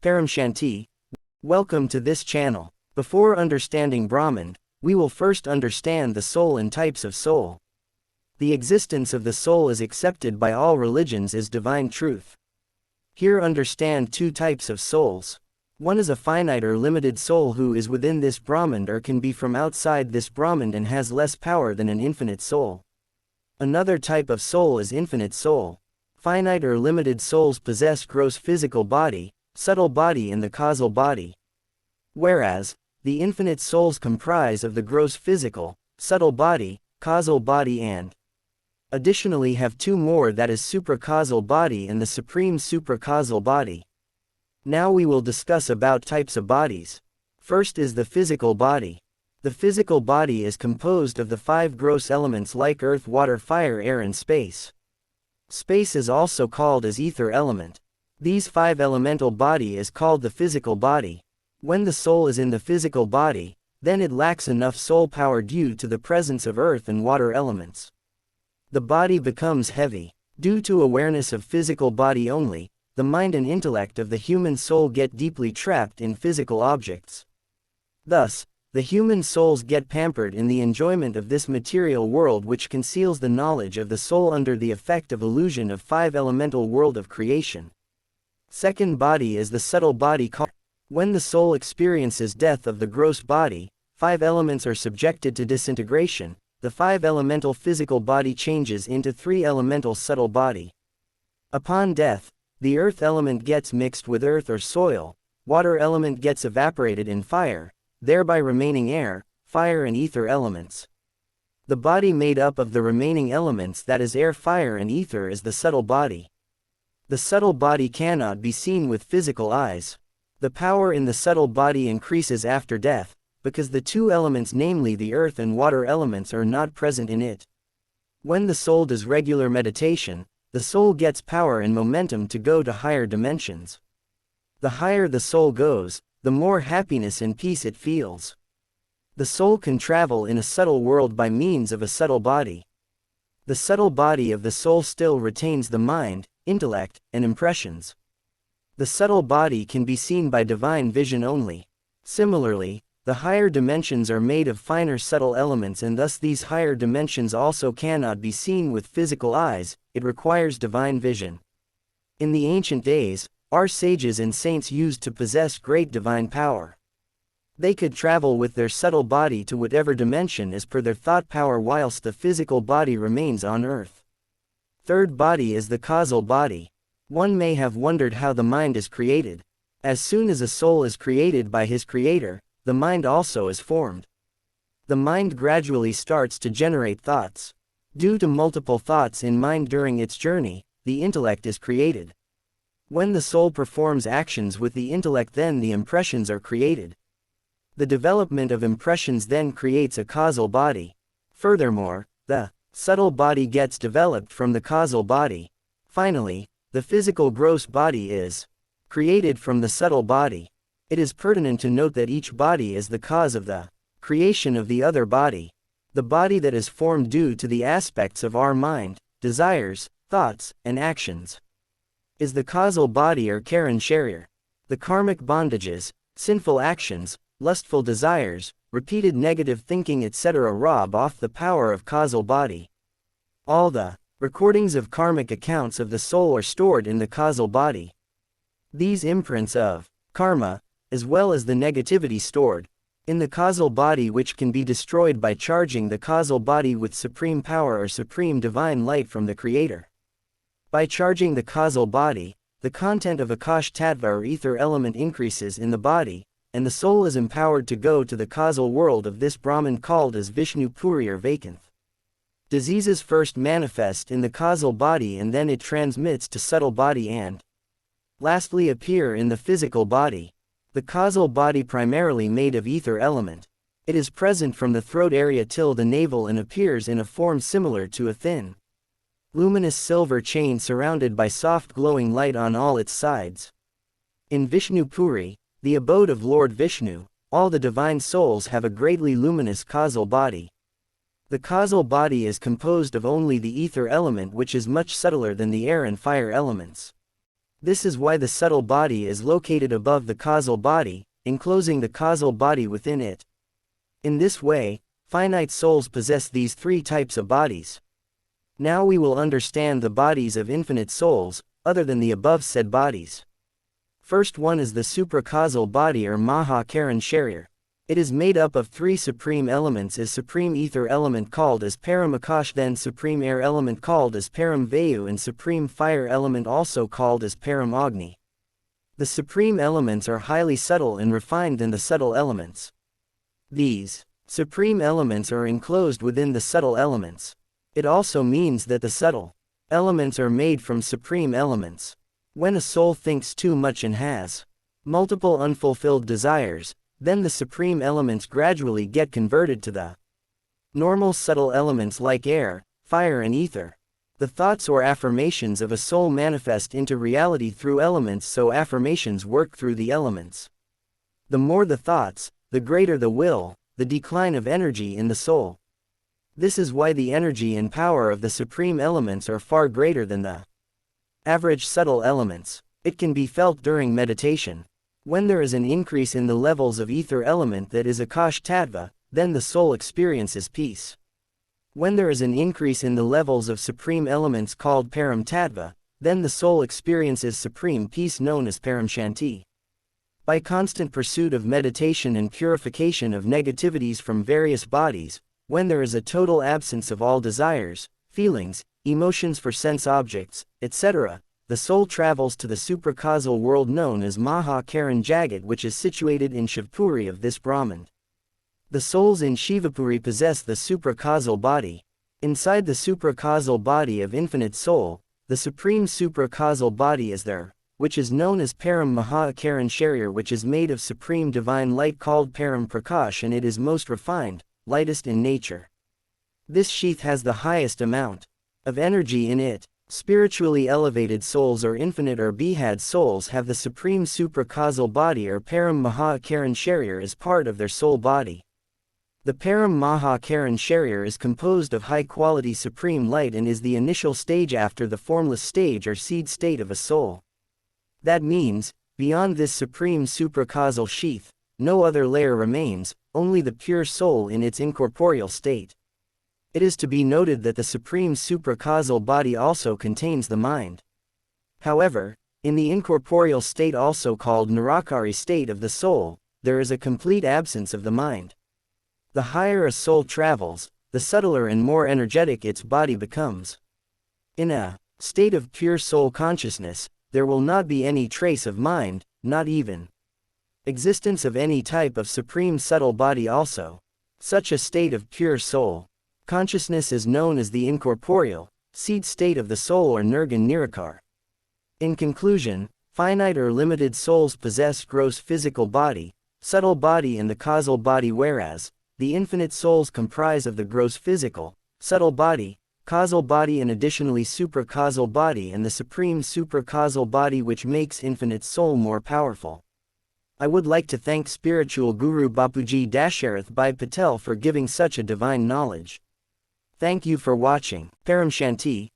Paramshanti. Welcome to this channel. Before understanding Brahmand, we will first understand the soul and types of soul. The existence of the soul is accepted by all religions as divine truth. Here understand two types of souls. One is a finite or limited soul who is within this Brahmand or can be from outside this Brahmand and has less power than an infinite soul. Another type of soul is infinite soul. Finite or limited souls possess gross physical body, subtle body and the causal body. Whereas, the infinite souls comprise of the gross physical, subtle body, causal body and additionally have two more, that is Supra Causal body and the supreme Supra Causal body. Now we will discuss about types of bodies. First is the physical body. The physical body is composed of the five gross elements like earth, water, fire, air and space. Space is also called as ether element. These five elemental body is called the physical body. When the soul is in the physical body, then it lacks enough soul power due to the presence of earth and water elements. The body becomes heavy. Due to awareness of physical body only, the mind and intellect of the human soul get deeply trapped in physical objects. Thus, the human souls get pampered in the enjoyment of this material world, which conceals the knowledge of the soul under the effect of illusion of five elemental world of creation. Second body is the subtle body. When the soul experiences death of the gross body, five elements are subjected to disintegration. The five elemental physical body changes into three elemental subtle body. Upon death, the earth element gets mixed with earth or soil, water element gets evaporated in fire, thereby remaining air, fire and ether elements. The body made up of the remaining elements, that is air, fire and ether, is the subtle body. The subtle body cannot be seen with physical eyes. The power in the subtle body increases after death, because the two elements, namely the earth and water elements, are not present in it. When the soul does regular meditation, the soul gets power and momentum to go to higher dimensions. The higher the soul goes, the more happiness and peace it feels. The soul can travel in a subtle world by means of a subtle body. The subtle body of the soul still retains the mind, intellect, and impressions. The subtle body can be seen by divine vision only. Similarly, the higher dimensions are made of finer subtle elements, and thus these higher dimensions also cannot be seen with physical eyes. It requires divine vision. In the ancient days, our sages and saints used to possess great divine power. They could travel with their subtle body to whatever dimension as per their thought power, whilst the physical body remains on earth. Third body is the causal body. One may have wondered how the mind is created. As soon as a soul is created by his creator, the mind also is formed. The mind gradually starts to generate thoughts. Due to multiple thoughts in mind during its journey, the intellect is created. When the soul performs actions with the intellect, then the impressions are created. The development of impressions then creates a causal body. Furthermore, the subtle body gets developed from the causal body. Finally, the physical gross body is created from the subtle body. It is pertinent to note that each body is the cause of the creation of the other body. The body that is formed due to the aspects of our mind, desires, thoughts, and actions is the causal body or Karan Sharir. The karmic bondages, sinful actions, lustful desires, repeated negative thinking etc. rob off the power of causal body. All the recordings of karmic accounts of the soul are stored in the causal body. These imprints of karma, as well as the negativity stored in the causal body, which can be destroyed by charging the causal body with supreme power or supreme divine light from the Creator. By charging the causal body, the content of Akash Tattva or ether element increases in the body, and the soul is empowered to go to the causal world of this Brahman called as Vishnu Puri or Vakanth. Diseases first manifest in the causal body and then it transmits to subtle body and lastly appear in the physical body. The causal body primarily made of ether element. It is present from the throat area till the navel and appears in a form similar to a thin, luminous silver chain surrounded by soft glowing light on all its sides. In Vishnu Puri, the abode of Lord Vishnu, all the divine souls have a greatly luminous causal body. The causal body is composed of only the ether element, which is much subtler than the air and fire elements. This is why the subtle body is located above the causal body, enclosing the causal body within it. In this way, finite souls possess these three types of bodies. Now we will understand the bodies of infinite souls, other than the above said bodies. First one is the Supra Causal body or Maha Karan Sharir. It is made up of three supreme elements: as supreme ether element called as Param Akash, then supreme air element called as Param Vayu, and supreme fire element also called as Param Agni. The supreme elements are highly subtle and refined than the subtle elements. These supreme elements are enclosed within the subtle elements. It also means that the subtle elements are made from supreme elements. When a soul thinks too much and has multiple unfulfilled desires, then the supreme elements gradually get converted to the normal subtle elements like air, fire and ether. The thoughts or affirmations of a soul manifest into reality through elements, so affirmations work through the elements. The more the thoughts, the greater the will, the decline of energy in the soul. This is why the energy and power of the supreme elements are far greater than the average subtle elements. It can be felt during meditation. When there is an increase in the levels of ether element, that is Akash Tattva, then the soul experiences peace. When there is an increase in the levels of supreme elements called Param Tattva, then the soul experiences supreme peace known as paramshanti. By constant pursuit of meditation and purification of negativities from various bodies, when there is a total absence of all desires, feelings, emotions for sense objects, etc., the soul travels to the supracausal world known as Maha Karan Jagat, which is situated in Shivpuri of this Brahmand. The souls in Shivapuri possess the supracausal body. Inside the supracausal body of infinite soul, the supreme supracausal body is there, which is known as Param Maha Karan Sharir, which is made of supreme divine light called Param Prakash, and it is most refined, lightest in nature. This sheath has the highest amount of energy in it. Spiritually elevated souls or infinite or behad souls have the supreme supracausal body or Param Maha Karan Sharir as part of their soul body. The Param Maha Karan Sharir is composed of high-quality supreme light and is the initial stage after the formless stage or seed state of a soul. That means, beyond this supreme supracausal sheath, no other layer remains, only the pure soul in its incorporeal state. It is to be noted that the supreme supracausal body also contains the mind. However, in the incorporeal state, also called Nirakari state of the soul, there is a complete absence of the mind. The higher a soul travels, the subtler and more energetic its body becomes. In a state of pure soul consciousness, there will not be any trace of mind, not even existence of any type of supreme subtle body also. Such a state of pure soul consciousness is known as the incorporeal seed state of the soul or Nirgun Nirakar. In conclusion, finite or limited souls possess gross physical body, subtle body and the causal body, whereas the infinite souls comprise of the gross physical, subtle body, causal body and additionally supracausal body and the supreme supracausal body, which makes infinite soul more powerful. I would like to thank spiritual guru Bapuji Dasharathbhai Patel for giving such a divine knowledge. Thank you for watching. Paramshanti.